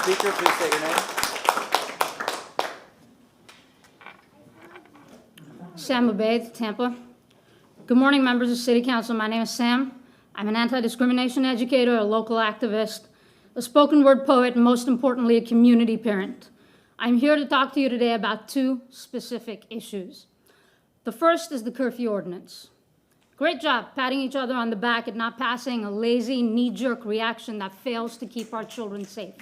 Speaker, please state your name. Sam Abaid, Tampa. Good morning, members of City Council. My name is Sam. I'm an anti-discrimination educator, a local activist, a spoken word poet, and most importantly, a community parent. I'm here to talk to you today about two specific issues. The first is the Curfew Ordinance. Great job patting each other on the back and not passing a lazy, knee-jerk reaction that fails to keep our children safe.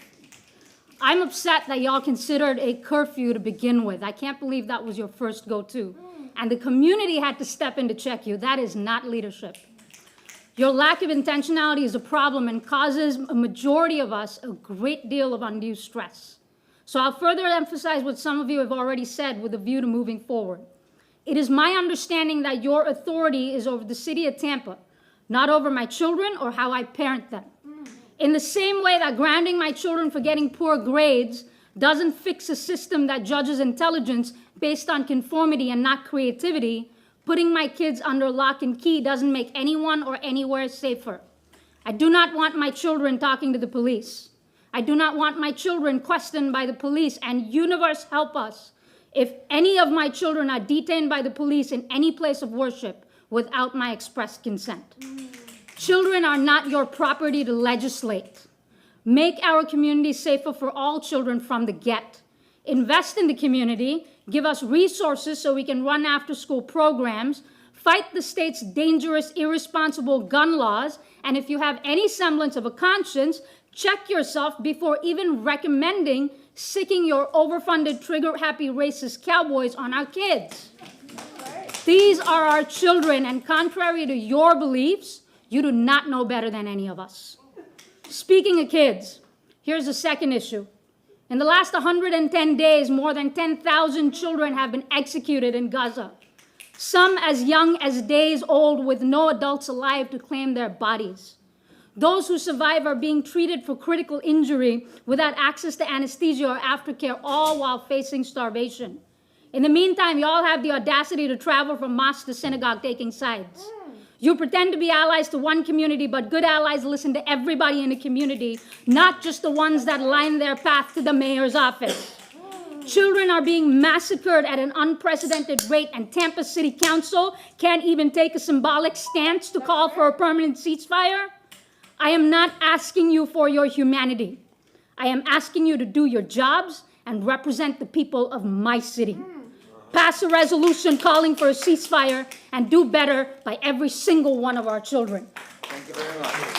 I'm upset that y'all considered a curfew to begin with. I can't believe that was your first go-to. And the community had to step in to check you. That is not leadership. Your lack of intentionality is a problem and causes a majority of us a great deal of undue stress. So I'll further emphasize what some of you have already said with a view to moving forward. It is my understanding that your authority is over the city of Tampa, not over my children or how I parent them. In the same way that grounding my children for getting poor grades doesn't fix a system that judges intelligence based on conformity and not creativity, putting my kids under lock and key doesn't make anyone or anywhere safer. I do not want my children talking to the police. I do not want my children questioned by the police, and universe help us if any of my children are detained by the police in any place of worship without my express consent. Children are not your property to legislate. Make our community safer for all children from the get. Invest in the community, give us resources so we can run after-school programs, fight the state's dangerous, irresponsible gun laws, and if you have any semblance of a conscience, check yourself before even recommending sicking your overfunded, trigger-happy racist cowboys on our kids. These are our children, and contrary to your beliefs, you do not know better than any of us. Speaking of kids, here's the second issue. In the last 110 days, more than 10,000 children have been executed in Gaza, some as young as days old with no adults alive to claim their bodies. Those who survive are being treated for critical injury without access to anesthesia or aftercare, all while facing starvation. In the meantime, y'all have the audacity to travel from mosque to synagogue taking sides. You pretend to be allies to one community, but good allies listen to everybody in the community, not just the ones that line their path to the mayor's office. Children are being massacred at an unprecedented rate, and Tampa City Council can't even take a symbolic stance to call for a permanent ceasefire. I am not asking you for your humanity. I am asking you to do your jobs and represent the people of my city. Pass a resolution calling for a ceasefire and do better by every single one of our children. Thank you very much.